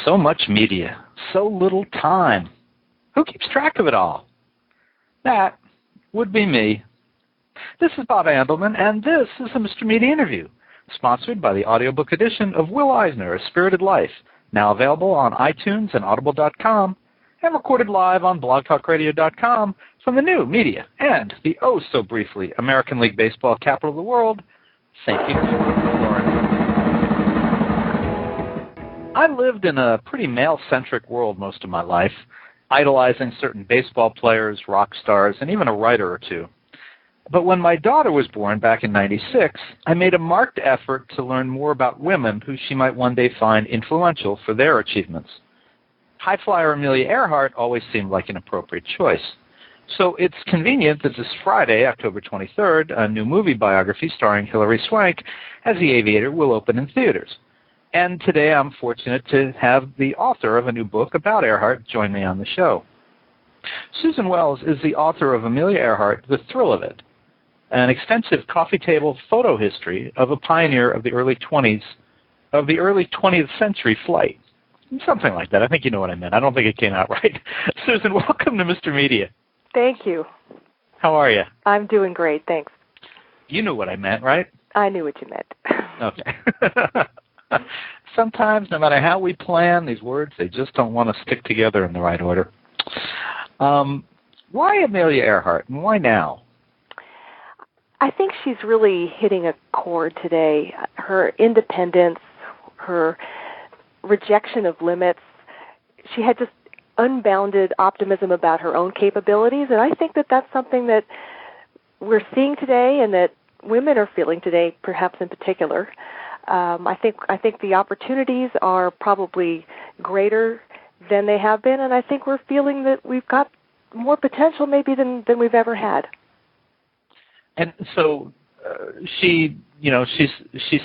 So much media, so little time. Who keeps track of it all? That would be me. This is Bob Andelman, and this is the Mr. Media Interview, sponsored by the audiobook edition of Will Eisner, A Spirited Life, now available on iTunes and Audible.com, and recorded live on blogtalkradio.com from the new media and the oh-so-briefly American League Baseball capital of the world, St. Petersburg, Florida. I lived in a pretty male-centric world most of my life, idolizing certain baseball players, rock stars, and even a writer or two. But when my daughter was born back in '96, I made a marked effort to learn more about women who she might one day find influential for their achievements. High flyer Amelia Earhart always seemed like an appropriate choice. So it's convenient that this Friday, October 23rd, a new movie biography starring Hilary Swank as the Aviator will open in theaters. And today I'm fortunate to have the author of a new book about Earhart join me on the show. Susan Wels is the author of Amelia Earhart, The Thrill of It, an extensive coffee table photo history of a pioneer of the early 20th century flight. Something like that. I think you know what I meant. I don't think it came out right. Susan, welcome to Mr. Media. Thank you. How are you? I'm doing great, thanks. You knew what I meant, right? I knew what you meant. Okay. Sometimes, no matter how we plan these words, they just don't want to stick together in the right order. Why Amelia Earhart, and why now? I think she's really hitting a chord today. Her independence, her rejection of limits. She had just unbounded optimism about her own capabilities, and I think that that's something that we're seeing today and that women are feeling today, perhaps in particular. I think the opportunities are probably greater than they have been, and I think we're feeling that we've got more potential maybe than we've ever had. And so she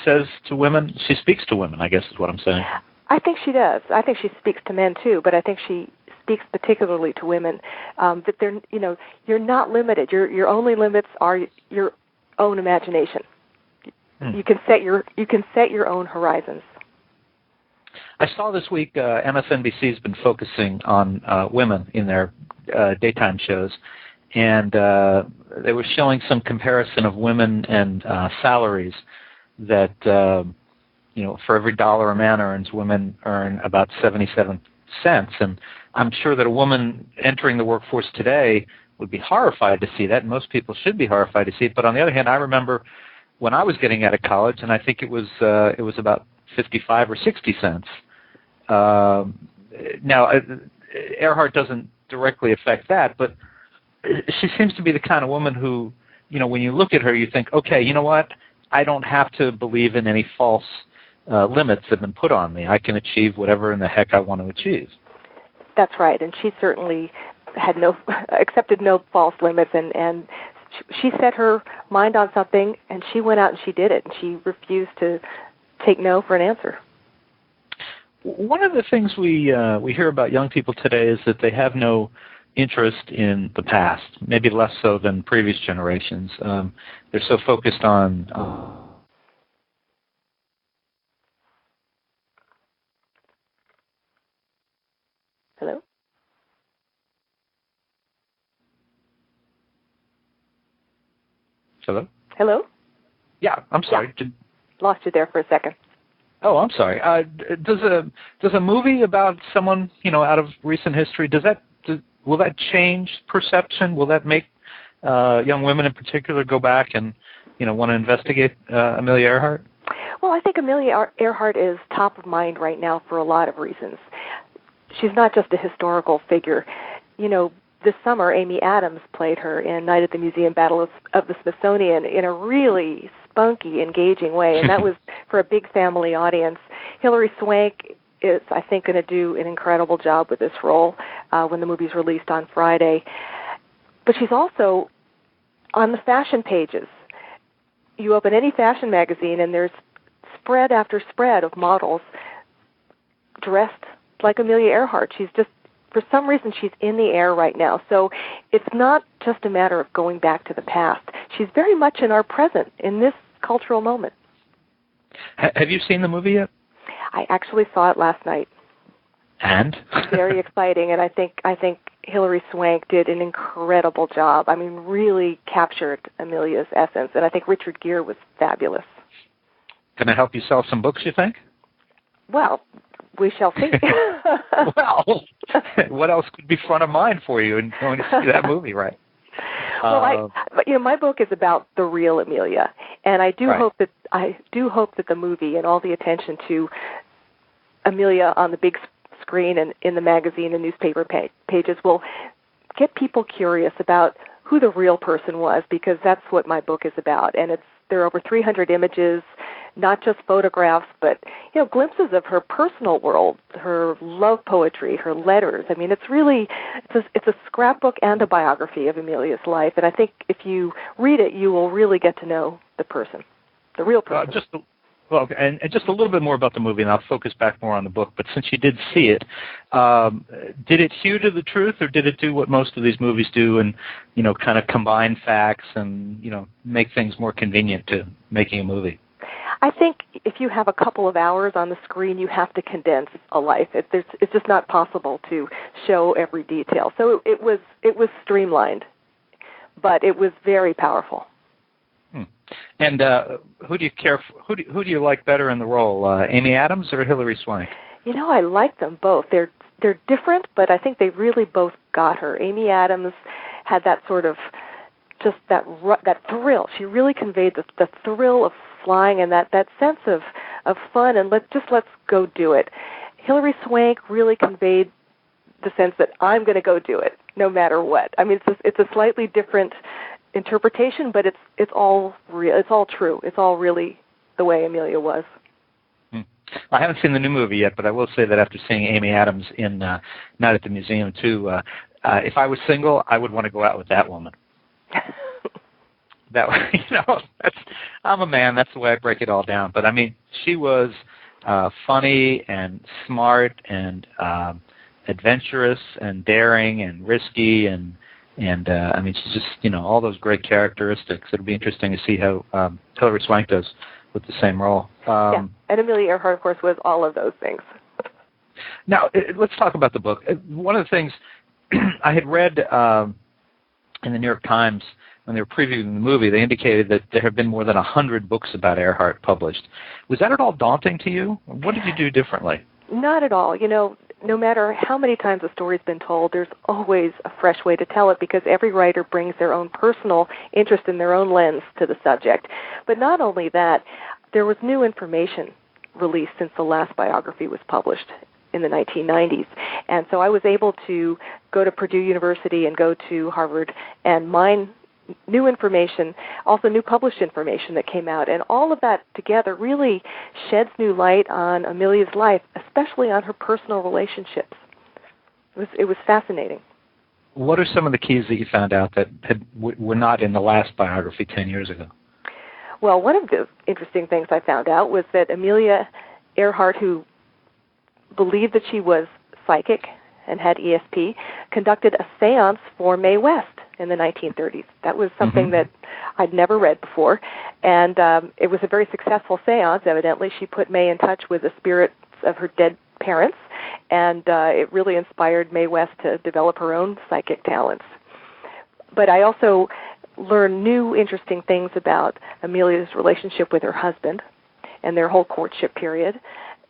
says to women, she speaks to women, I guess is what I'm saying. I think she does. I think she speaks to men too, but I think she speaks particularly to women. That they're, you're not limited. Your only limits are your own imagination. You can set your own horizons. I saw this week MSNBC's been focusing on women in their daytime shows, and they were showing some comparison of women and salaries that, for every dollar a man earns, women earn about 77 cents. And I'm sure that a woman entering the workforce today would be horrified to see that, and most people should be horrified to see it. But on the other hand, I remember when I was getting out of college, and I think it was about 55 or 60 cents. Now, Earhart doesn't directly affect that, but she seems to be the kind of woman who, when you look at her, you think, okay, you know what? I don't have to believe in any false limits that have been put on me. I can achieve whatever in the heck I want to achieve. That's right, and she certainly had accepted no false limits, and she set her mind on something, and she went out and she did it, and she refused to take no for an answer. One of the things we hear about young people today is that they have no interest in the past, maybe less so than previous generations. They're so focused on... Hello? Hello? Hello? Yeah, I'm sorry. Yeah. Lost you there for a second. Oh, I'm sorry. Does a movie about someone, out of recent history, will that change perception? Will that make young women in particular go back and, want to investigate Amelia Earhart? Well, I think Amelia Earhart is top of mind right now for a lot of reasons. She's not just a historical figure. This summer, Amy Adams played her in Night at the Museum Battle of the Smithsonian in a really spunky, engaging way, and that was for a big family audience. Hilary Swank is, I think, going to do an incredible job with this role when the movie's released on Friday. But she's also on the fashion pages. You open any fashion magazine, and there's spread after spread of models dressed like Amelia Earhart. She's just, for some reason, she's in the air right now. So it's not just a matter of going back to the past. She's very much in our present, in this cultural moment. Have you seen the movie yet? I actually saw it last night. And? Very exciting, and I think Hilary Swank did an incredible job. I mean, really captured Amelia's essence, and I think Richard Gere was fabulous. Can I help you sell some books, you think? Well, we shall see. Well, what else could be front of mind for you in going to see that movie, right? Well, my book is about the real Amelia, and I do hope that the movie and all the attention to Amelia on the big screen and in the magazine and newspaper pages will get people curious about who the real person was, because that's what my book is about. And there are over 300 images, not just photographs, but glimpses of her personal world, her love poetry, her letters. I mean, it's a scrapbook and a biography of Amelia's life. And I think if you read it, you will really get to know the person, the real person. And just a little bit more about the movie, and I'll focus back more on the book. But since you did see it, did it hew to the truth, or did it do what most of these movies do, and kind of combine facts and make things more convenient to making a movie? I think if you have a couple of hours on the screen, you have to condense a life. It's just not possible to show every detail. So it was streamlined, but it was very powerful. And who do you who do you like better in the role, Amy Adams or Hilary Swank? I like them both. They're different, but I think they really both got her. Amy Adams had that sort of just that thrill. She really conveyed the thrill of flying and that sense of fun and let's go do it. Hilary Swank really conveyed the sense that I'm going to go do it no matter what. I mean, it's a slightly different interpretation, but it's all real. It's all true. It's all really the way Amelia was. I haven't seen the new movie yet, but I will say that after seeing Amy Adams in Night at the Museum too, if I was single, I would want to go out with that woman. That I'm a man. That's the way I break it all down. But I mean, she was funny and smart and adventurous and daring and risky and I mean, she's just all those great characteristics. It'll be interesting to see how Hilary Swank does with the same role. And Amelia Earhart, of course, was all of those things. Now, let's talk about the book. One of the things I had read in the New York Times when they were previewing the movie, they indicated that there have been more than 100 books about Earhart published. Was that at all daunting to you? What did you do differently? Not at all. No matter how many times a story's been told, there's always a fresh way to tell it because every writer brings their own personal interest in their own lens to the subject. But not only that, there was new information released since the last biography was published in the 1990s. And so I was able to go to Purdue University and go to Harvard and mine new information, also new published information that came out. And all of that together really sheds new light on Amelia's life, especially on her personal relationships. It was fascinating. What are some of the keys that you found out that were not in the last biography 10 years ago? Well, one of the interesting things I found out was that Amelia Earhart, who believed that she was psychic and had ESP, conducted a seance for Mae West in the 1930s. That was something that I'd never read before, and it was a very successful seance. Evidently, she put Mae in touch with the spirits of her dead parents, and it really inspired Mae West to develop her own psychic talents. But I also learned new interesting things about Amelia's relationship with her husband and their whole courtship period,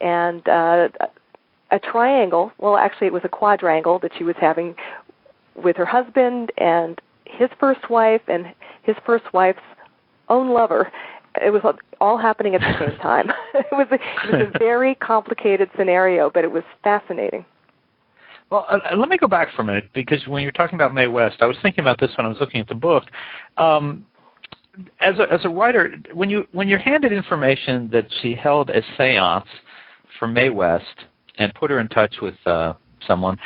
and a triangle, well, actually it was a quadrangle that she was having with her husband and his first wife and his first wife's own lover. It was all happening at the same time. It was a very complicated scenario, but it was fascinating. Well, let me go back for a minute, because when you're talking about Mae West, I was thinking about this when I was looking at the book. As a writer, when you're handed information that she held a seance for Mae West and put her in touch with someone,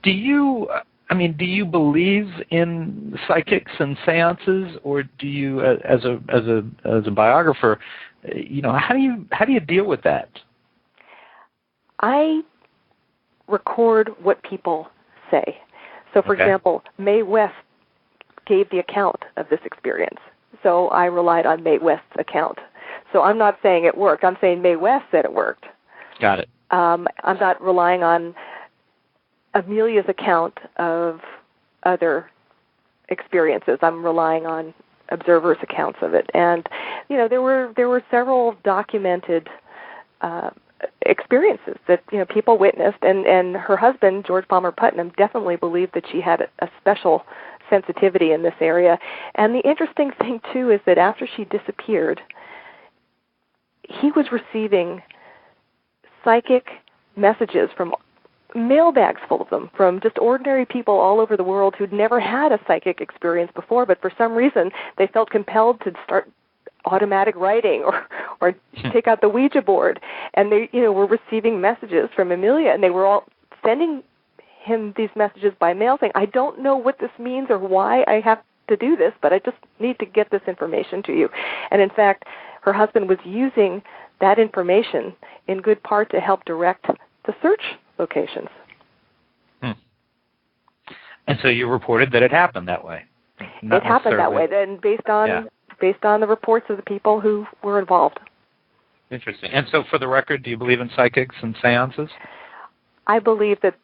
do you believe in psychics and seances, or do you, as a biographer, how do you deal with that? I record what people say. So, for example, Mae West gave the account of this experience. So I relied on Mae West's account. So I'm not saying it worked. I'm saying Mae West said it worked. Got it. I'm not relying on Amelia's account of other experiences. I'm relying on observers' accounts of it. And, there were several documented experiences that, people witnessed, and her husband, George Palmer Putnam, definitely believed that she had a special sensitivity in this area. And the interesting thing, too, is that after she disappeared, he was receiving psychic messages from mailbags full of them from just ordinary people all over the world who'd never had a psychic experience before, but for some reason they felt compelled to start automatic writing or take out the Ouija board. And they, were receiving messages from Amelia, and they were all sending him these messages by mail saying, I don't know what this means or why I have to do this, but I just need to get this information to you. And in fact, her husband was using that information in good part to help direct the search locations. And so you reported that it happened that way. It happened that way, and based on the reports of the people who were involved. Interesting. And so for the record, do you believe in psychics and seances? I believe that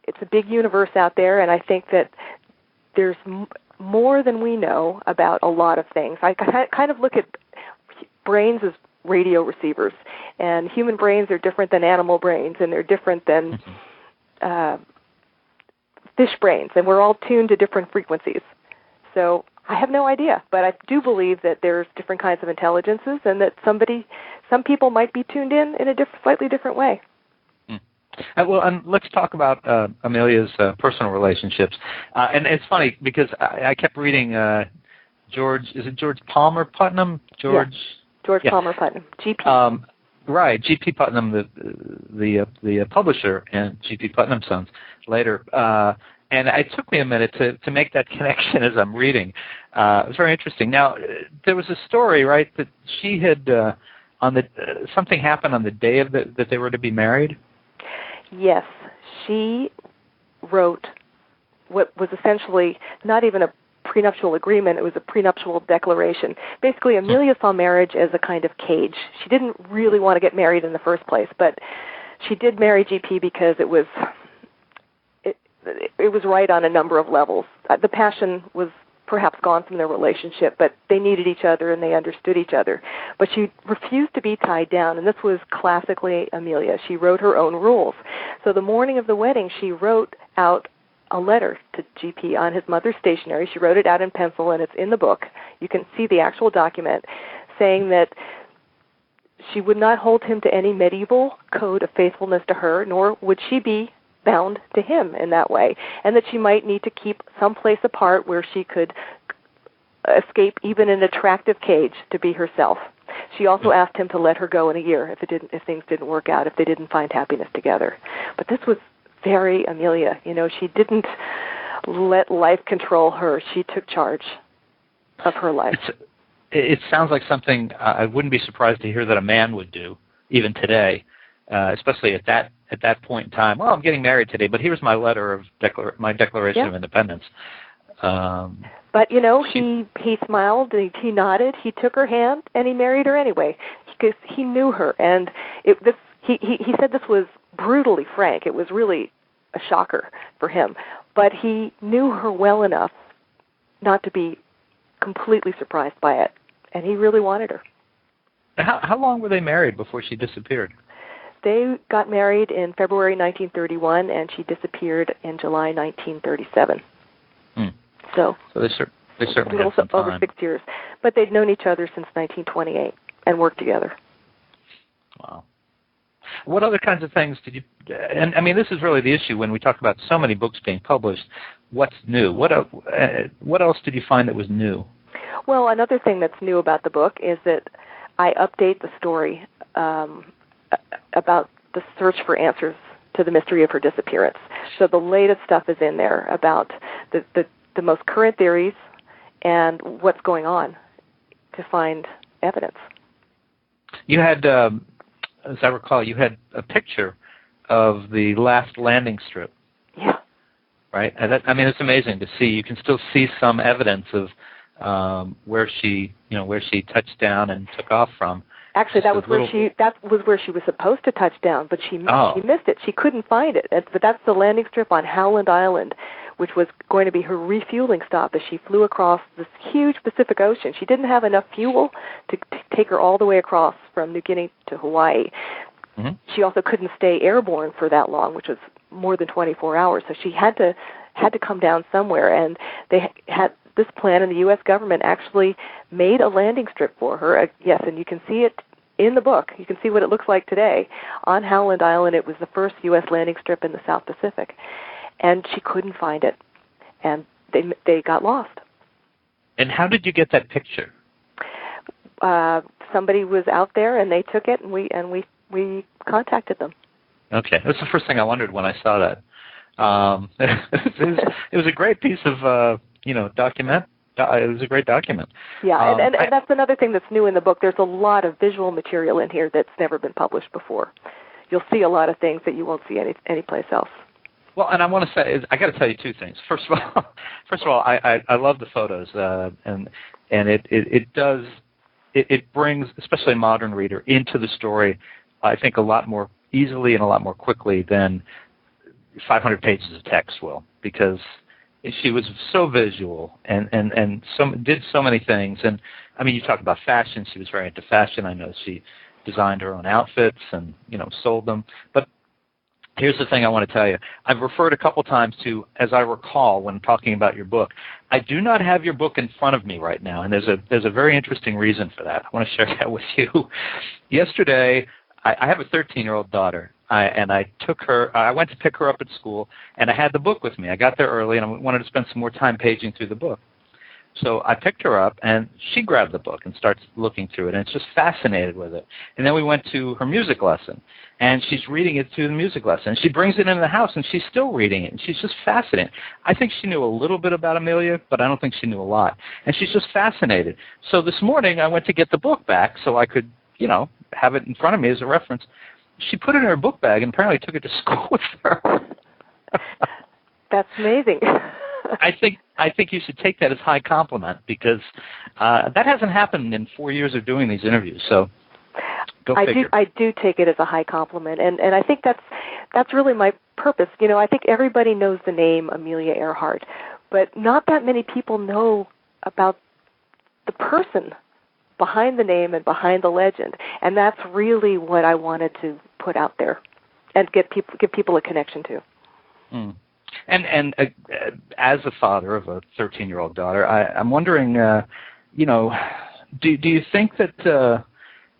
it's a big universe out there, and I think that there's more than we know about a lot of things. I kind of look at brains as radio receivers, and human brains are different than animal brains, and they're different than fish brains, and we're all tuned to different frequencies. So I have no idea, but I do believe that there's different kinds of intelligences, and that some people might be tuned in a slightly different way. Well, and let's talk about Amelia's personal relationships. And it's funny because I kept reading George. Is it George Palmer Putnam? George. Yeah. George Palmer Putnam, GP. Right, G.P. Putnam, the publisher, and G.P. Putnam Sons later. And it took me a minute to make that connection as I'm reading. It was very interesting. Now, there was a story, right, that she had something happened on the day of that they were to be married. Yes, she wrote what was essentially not even a prenuptial agreement, it was a prenuptial declaration. Basically, Amelia saw marriage as a kind of cage. She didn't really want to get married in the first place, but she did marry GP because it was right on a number of levels. The passion was perhaps gone from their relationship, but they needed each other and they understood each other. But she refused to be tied down, and this was classically Amelia. She wrote her own rules. So the morning of the wedding, she wrote out a letter to GP on his mother's stationery. She wrote it out in pencil, and it's in the book. You can see the actual document saying that she would not hold him to any medieval code of faithfulness to her, nor would she be bound to him in that way, and that she might need to keep some place apart where she could escape even an attractive cage to be herself. She also asked him to let her go in a year if things didn't work out, if they didn't find happiness together. But this was very Amelia. She didn't let life control her. She took charge of her life. It sounds like something I wouldn't be surprised to hear that a man would do, even today, especially at that point in time. Well, I'm getting married today, but here's my letter of my Declaration of Independence. But he smiled, and he nodded. He took her hand, and he married her anyway because he knew her. And he said this was brutally frank. It was really a shocker for him, but he knew her well enough not to be completely surprised by it, and he really wanted her. How long were they married before she disappeared? They got married in February 1931, and she disappeared in July 1937. So they certainly had some time. Over 6 years. But they'd known each other since 1928 and worked together. Wow. What other kinds of things did you... And, I mean, this is really the issue when we talk about so many books being published. What's new? What else did you find that was new? Well, another thing that's new about the book is that I update the story about the search for answers to the mystery of her disappearance. So the latest stuff is in there about the most current theories and what's going on to find evidence. You had, as I recall, you had a picture of the last landing strip. Yeah. Right? And it's amazing to see. You can still see some evidence of where she touched down and took off from. Actually, that was where she was supposed to touch down, but she missed it. She couldn't find it. But that's the landing strip on Howland Island, which was going to be her refueling stop as she flew across this huge Pacific Ocean. She didn't have enough fuel to take her all the way across from New Guinea to Hawaii. Mm-hmm. She also couldn't stay airborne for that long, which was more than 24 hours. So she had to come down somewhere, and they had this plan, and the U.S. government actually made a landing strip for her. Yes, and you can see it in the book. You can see what it looks like today. On Howland Island, it was the first U.S. landing strip in the South Pacific, and she couldn't find it, and they got lost. And how did you get that picture? Somebody was out there, and they took it, and we contacted them. Okay, that's the first thing I wondered when I saw that. It was a great piece of document. It was a great document. Yeah, and that's another thing that's new in the book. There's a lot of visual material in here that's never been published before. You'll see a lot of things that you won't see anyplace else. Well, and I want to say, I got to tell you two things. First of all, I love the photos, and it brings, especially a modern reader, into the story, I think, a lot more easily and a lot more quickly than 500 pages of text will, because she was so visual and did so many things. And I mean, you talk about fashion. She was very into fashion. I know she designed her own outfits and sold them. But here's the thing I want to tell you. I've referred a couple times to, as I recall, when talking about your book. I do not have your book in front of me right now, and there's a very interesting reason for that. I want to share that with you. Yesterday, I have a 13-year-old daughter. I went to pick her up at school, and I had the book with me. I got there early, and I wanted to spend some more time paging through the book. So I picked her up, and she grabbed the book and starts looking through it, and it's just fascinated with it. And then we went to her music lesson, and she's reading it through the music lesson. And she brings it into the house, and she's still reading it, and she's just fascinated. I think she knew a little bit about Amelia, but I don't think she knew a lot. And she's just fascinated. So this morning I went to get the book back so I could, have it in front of me as a reference. She put it in her book bag and apparently took it to school with her. That's amazing. I think you should take that as high compliment, because that hasn't happened in 4 years of doing these interviews. So go figure. I do take it as a high compliment, and I think that's really my purpose. I think everybody knows the name Amelia Earhart, but not that many people know about the person behind the name and behind the legend, and that's really what I wanted to put out there and give people a connection to. Mm. And as a father of a 13-year-old daughter, I'm wondering, do you think that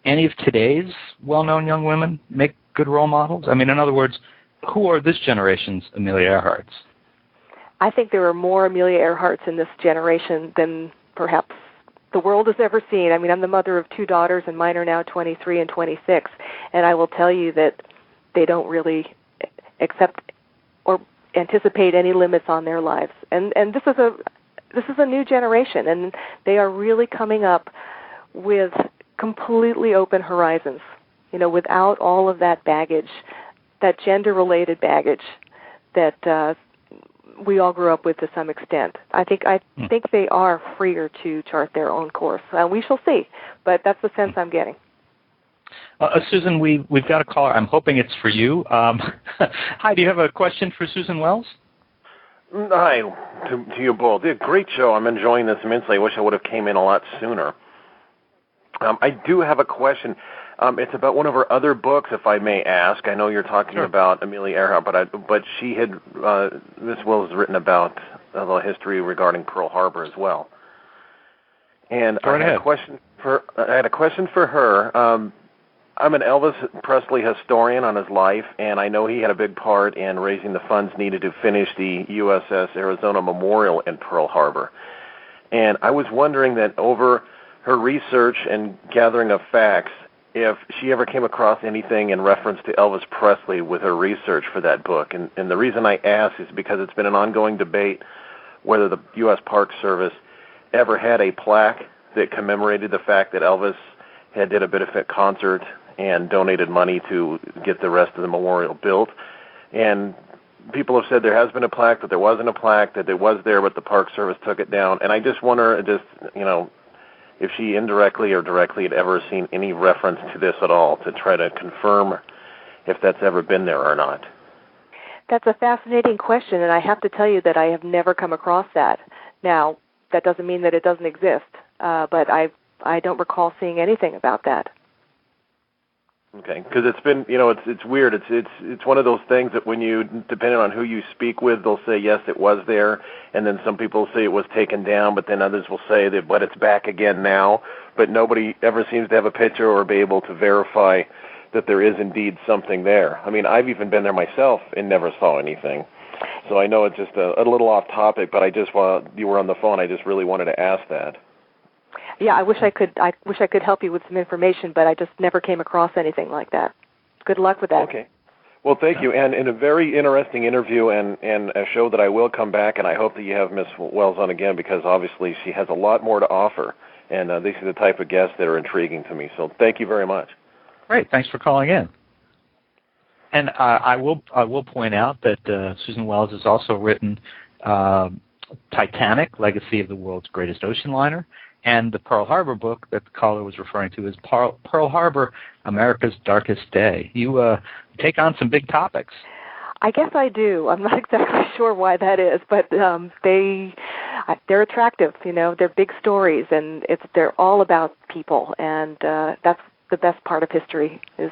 any of today's well-known young women make good role models? I mean, in other words, who are this generation's Amelia Earharts? I think there are more Amelia Earharts in this generation than perhaps the world has ever seen. I mean, I'm the mother of two daughters, and mine are now 23 and 26, and I will tell you that they don't really accept or anticipate any limits on their lives. And this is a new generation, and they are really coming up with completely open horizons, without all of that baggage, that gender-related baggage that we all grew up with to some extent. I think they are freer to chart their own course. We shall see, but that's the sense I'm getting. Susan, we've got a caller. I'm hoping it's for you. Hi, do you have a question for Susan Wels? Hi, to you both. Yeah, great show. I'm enjoying this immensely. I wish I would have came in a lot sooner. I do have a question. It's about one of her other books, if I may ask. I know you're talking about Amelia Earhart, but she had Miss Wels has written about the history regarding Pearl Harbor as well. And I had a question for her. I'm an Elvis Presley historian on his life, and I know he had a big part in raising the funds needed to finish the USS Arizona Memorial in Pearl Harbor. And I was wondering that over her research and gathering of facts, if she ever came across anything in reference to Elvis Presley with her research for that book. And the reason I ask is because it's been an ongoing debate whether the U.S. Park Service ever had a plaque that commemorated the fact that Elvis did a benefit concert and donated money to get the rest of the memorial built. And people have said there has been a plaque, that there wasn't a plaque, that it was there, but the Park Service took it down. And I just wonder, if she indirectly or directly had ever seen any reference to this at all to try to confirm if that's ever been there or not. That's a fascinating question, and I have to tell you that I have never come across that. Now, that doesn't mean that it doesn't exist, but I don't recall seeing anything about that. Okay, because it's been, it's weird. It's one of those things that when you, depending on who you speak with, they'll say yes, it was there, and then some people say it was taken down, but then others will say that, but it's back again now. But nobody ever seems to have a picture or be able to verify that there is indeed something there. I mean, I've even been there myself and never saw anything. So I know it's just a little off topic, but while you were on the phone, I just really wanted to ask that. Yeah, I wish I could help you with some information, but I just never came across anything like that. Good luck with that. Okay. Well, thank you. And in a very interesting interview and a show that I will come back, and I hope that you have Miss Wels on again because obviously she has a lot more to offer, and these are the type of guests that are intriguing to me. So thank you very much. Great. Thanks for calling in. And I will point out that Susan Wels has also written Titanic, Legacy of the World's Greatest Ocean Liner, and the Pearl Harbor book that the caller was referring to is Pearl Harbor, America's Darkest Day. You take on some big topics. I guess I do. I'm not exactly sure why that is, but they're attractive. They're big stories, and they're all about people, and that's the best part of history is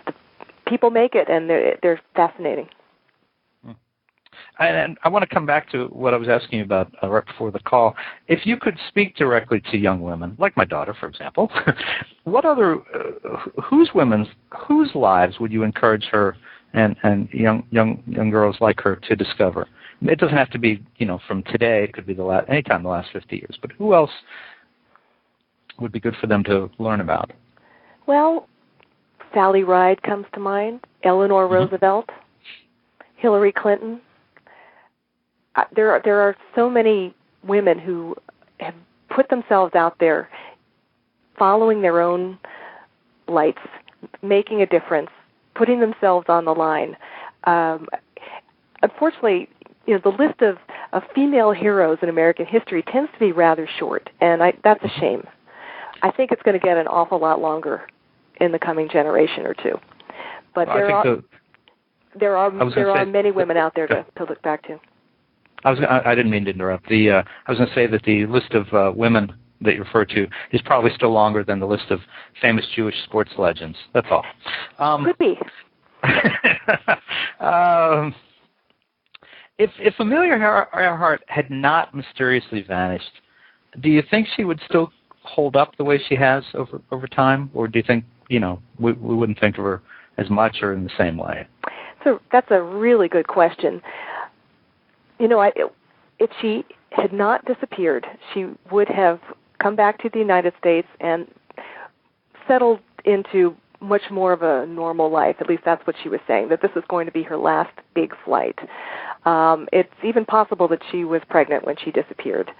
the people make it, and they're fascinating. And I want to come back to what I was asking you about right before the call. If you could speak directly to young women, like my daughter, for example, what other whose lives would you encourage her and young girls like her to discover? It doesn't have to be from today. It could be anytime in the last 50 years. But who else would be good for them to learn about? Well, Sally Ride comes to mind. Eleanor Roosevelt, Hillary Clinton. There are so many women who have put themselves out there, following their own lights, making a difference, putting themselves on the line. Unfortunately, the list of female heroes in American history tends to be rather short, and that's a shame. I think it's going to get an awful lot longer in the coming generation or two. But there are many women out there to look back to. I didn't mean to interrupt. I was going to say that the list of women that you refer to is probably still longer than the list of famous Jewish sports legends. That's all. Could be. If Amelia Earhart had not mysteriously vanished, do you think she would still hold up the way she has over time, or do you think we wouldn't think of her as much or in the same way? So that's a really good question. If she had not disappeared, she would have come back to the United States and settled into much more of a normal life. At least that's what she was saying, that this was going to be her last big flight. It's even possible that she was pregnant when she disappeared.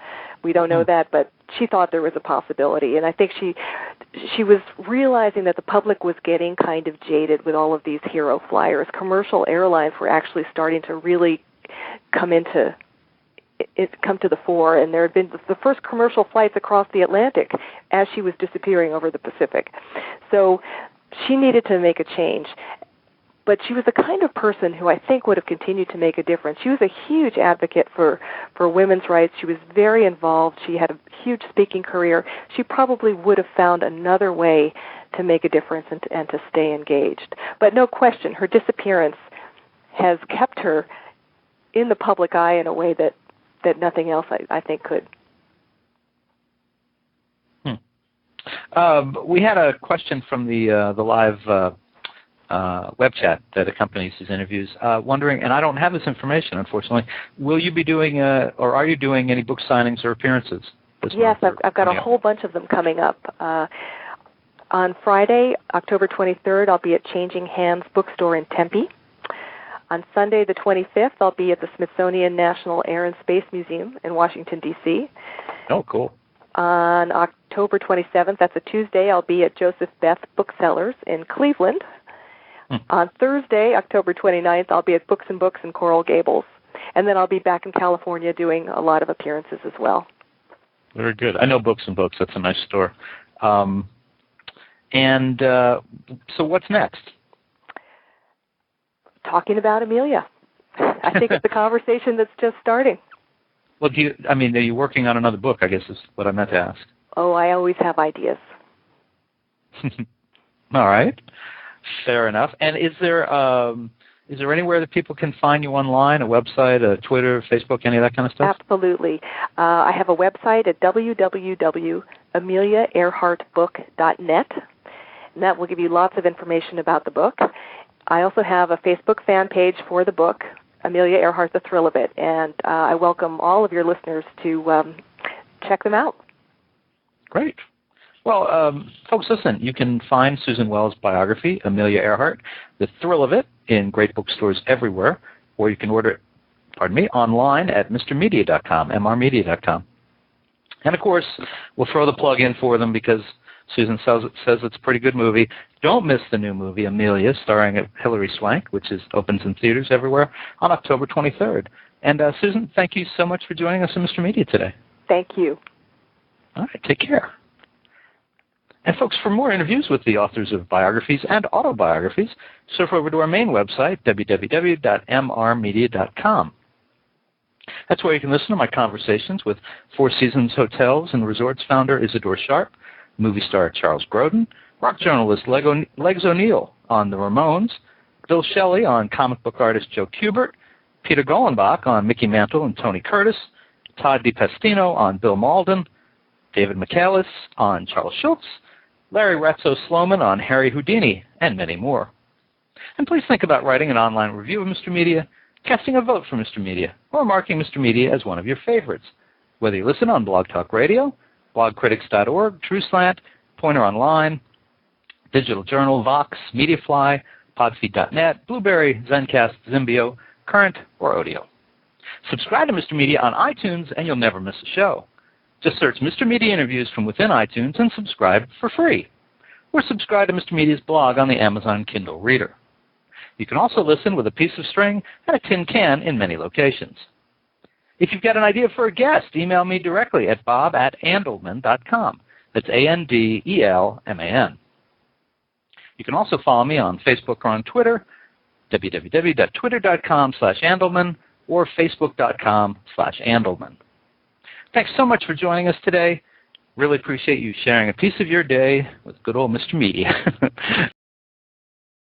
We don't know that, but she thought there was a possibility. And I think she was realizing that the public was getting kind of jaded with all of these hero flyers. Commercial airlines were actually starting to really come to the fore, and there had been the first commercial flights across the Atlantic as she was disappearing over the Pacific. So she needed to make a change. But she was the kind of person who I think would have continued to make a difference. She was a huge advocate for women's rights. She was very involved. She had a huge speaking career. She probably would have found another way to make a difference and to stay engaged. But no question, her disappearance has kept her in the public eye in a way that nothing else, I think, could. We had a question from the live web chat that accompanies these interviews, wondering, and I don't have this information, unfortunately, will you be doing, or are you doing any book signings or appearances this month? Yes, I've got a whole bunch of them coming up. On Friday, October 23rd, I'll be at Changing Hands Bookstore in Tempe. On Sunday, the 25th, I'll be at the Smithsonian National Air and Space Museum in Washington, D.C. Oh, cool. On October 27th, that's a Tuesday, I'll be at Joseph Beth Booksellers in Cleveland. On Thursday, October 29th, I'll be at Books and Books in Coral Gables. And then I'll be back in California doing a lot of appearances as well. Very good. I know Books and Books. That's a nice store. So what's next? Talking about Amelia. I think it's a conversation that's just starting. Well, are you working on another book, I guess is what I meant to ask. Oh, I always have ideas. All right. Fair enough. And is there anywhere that people can find you online, a website, a Twitter, Facebook, any of that kind of stuff? Absolutely. I have a website at www.ameliaearhartbook.net, and that will give you lots of information about the book. I also have a Facebook fan page for the book, Amelia Earhart, The Thrill of It, and I welcome all of your listeners to check them out. Great. Well, folks, listen, you can find Susan Wels' biography, Amelia Earhart, The Thrill of It, in great bookstores everywhere, or you can order it, online at mrmedia.com, mrmedia.com. And, of course, we'll throw the plug in for them because Susan says it's a pretty good movie. Don't miss the new movie, Amelia, starring Hilary Swank, which opens in theaters everywhere on October 23rd. And, Susan, thank you so much for joining us on Mr. Media today. Thank you. All right, take care. And folks, for more interviews with the authors of biographies and autobiographies, surf over to our main website, www.mrmedia.com. That's where you can listen to my conversations with Four Seasons Hotels and Resorts founder Isadore Sharp, movie star Charles Grodin, rock journalist Legs O'Neill on the Ramones, Bill Shelley on comic book artist Joe Kubert, Peter Golenbach on Mickey Mantle and Tony Curtis, Todd DiPestino on Bill Malden, David McCallis on Charles Schultz, Larry Ratzo-Sloman on Harry Houdini, and many more. And please think about writing an online review of Mr. Media, casting a vote for Mr. Media, or marking Mr. Media as one of your favorites. Whether you listen on Blog Talk Radio, blogcritics.org, TrueSlant, Pointer Online, Digital Journal, Vox, Mediafly, Podfeed.net, Blueberry, Zencast, Zimbio, Current, or Odeo. Subscribe to Mr. Media on iTunes and you'll never miss a show. Just search Mr. Media Interviews from within iTunes and subscribe for free. Or subscribe to Mr. Media's blog on the Amazon Kindle Reader. You can also listen with a piece of string and a tin can in many locations. If you've got an idea for a guest, email me directly at bob@andelman.com. That's ANDELMAN. You can also follow me on Facebook or on Twitter, www.twitter.com/Andelman or facebook.com/Andelman. Thanks so much for joining us today. Really appreciate you sharing a piece of your day with good old Mr. Media.